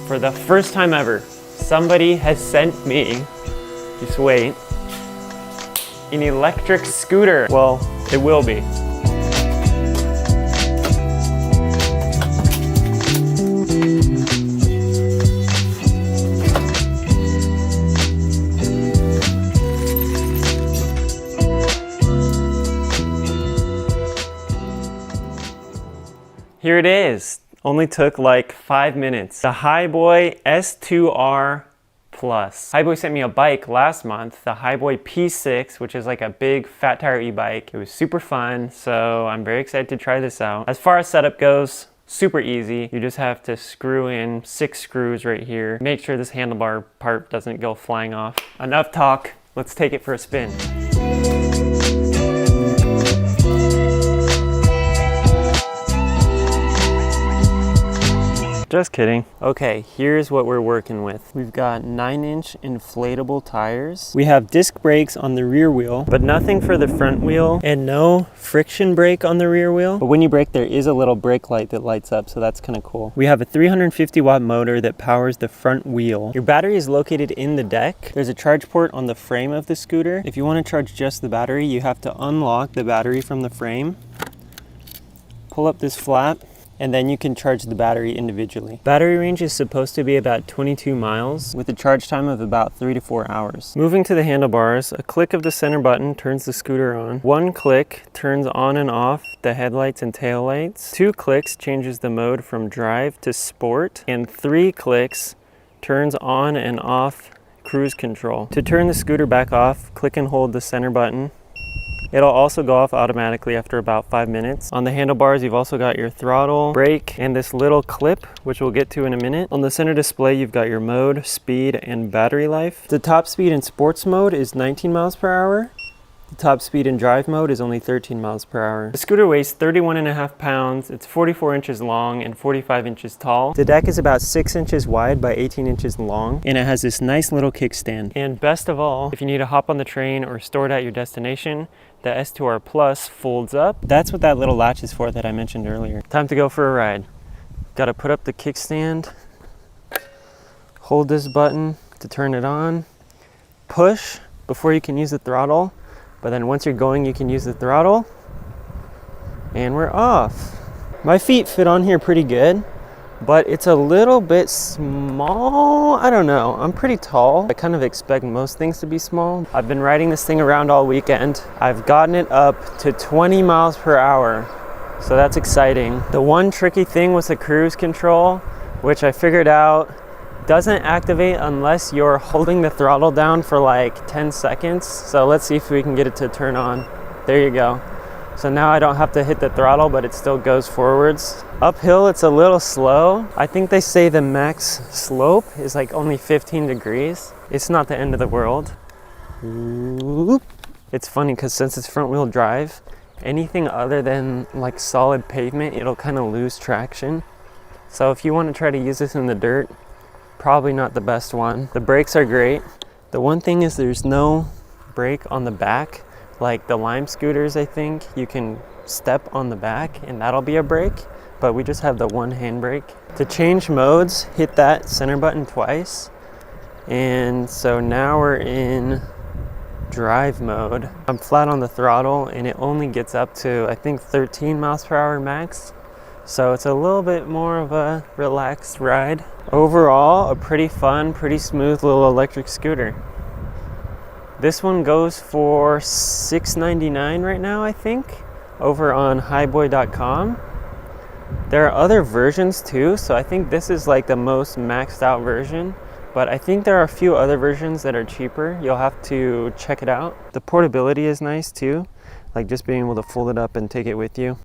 For the first time ever, somebody has sent me, just wait, an electric scooter. Well, it will be. Here it is. Only took like 5 minutes. The Hiboy S2R Plus. Hiboy sent me a bike last month, the Hiboy P6, which is like a big fat tire e-bike. It was super fun, so I'm very excited to try this out. As far as setup goes, super easy. You just have to screw in 6 screws right here. Make sure this handlebar part doesn't go flying off. Enough talk, let's take it for a spin. Just kidding. Okay, here's what we're working with. We've got 9-inch inflatable tires. We have disc brakes on the rear wheel, but nothing for the front wheel, and no friction brake on the rear wheel. But when you brake, there is a little brake light that lights up, so that's kind of cool. We have a 350 watt motor that powers the front wheel. Your battery is located in the deck. There's a charge port on the frame of the scooter. If you want to charge just the battery, you have to unlock the battery from the frame, pull up this flap, and then you can charge the battery individually. Battery range is supposed to be about 22 miles with a charge time of about 3 to 4 hours. Moving to the handlebars, a click of the center button turns the scooter on. 1 click turns on and off the headlights and taillights. 2 clicks changes the mode from drive to sport, and 3 clicks turns on and off cruise control. To turn the scooter back off, click and hold the center button. It'll also go off automatically after about 5 minutes. On the handlebars, you've also got your throttle, brake, and this little clip, which we'll get to in a minute. On the center display, you've got your mode, speed, and battery life. The top speed in sports mode is 19 miles per hour. The top speed in drive mode is only 13 miles per hour. The scooter weighs 31.5 pounds. It's 44 inches long and 45 inches tall. The deck is about 6 inches wide by 18 inches long, and it has this nice little kickstand. And best of all, if you need to hop on the train or store it at your destination, the S2R Plus folds up. That's what that little latch is for that I mentioned earlier. Time to go for a ride. Got to put up the kickstand, hold this button to turn it on, push before you can use the throttle. But then once you're going, you can use the throttle, and we're off. My feet fit on here pretty good, but it's a little bit small. I don't know, I'm pretty tall. I kind of expect most things to be small. I've been riding this thing around all weekend. I've gotten it up to 20 miles per hour, so that's exciting. The one tricky thing was the cruise control, which I figured out doesn't activate unless you're holding the throttle down for like 10 seconds. So let's see if we can get it to turn on. There you go. So now I don't have to hit the throttle, but it still goes forwards. Uphill, it's a little slow. I think they say the max slope is like only 15 degrees. It's not the end of the world. It's funny because since it's front wheel drive, anything other than like solid pavement, it'll kind of lose traction. So if you want to try to use this in the dirt, probably not the best one. The brakes are great. The one thing is there's no brake on the back. Like the Lime scooters, I think you can step on the back and that'll be a brake, but we just have the one handbrake. To change modes, hit that center button twice. And so now we're in drive mode. I'm flat on the throttle and it only gets up to, I think, 13 miles per hour max. So it's a little bit more of a relaxed ride. Overall, a pretty fun, pretty smooth little electric scooter. This one goes for $6.99 right now, I think, over on hiboy.com. There are other versions too, so I think this is like the most maxed out version, but I think there are a few other versions that are cheaper. You'll have to check it out. The portability is nice too, like just being able to fold it up and take it with you.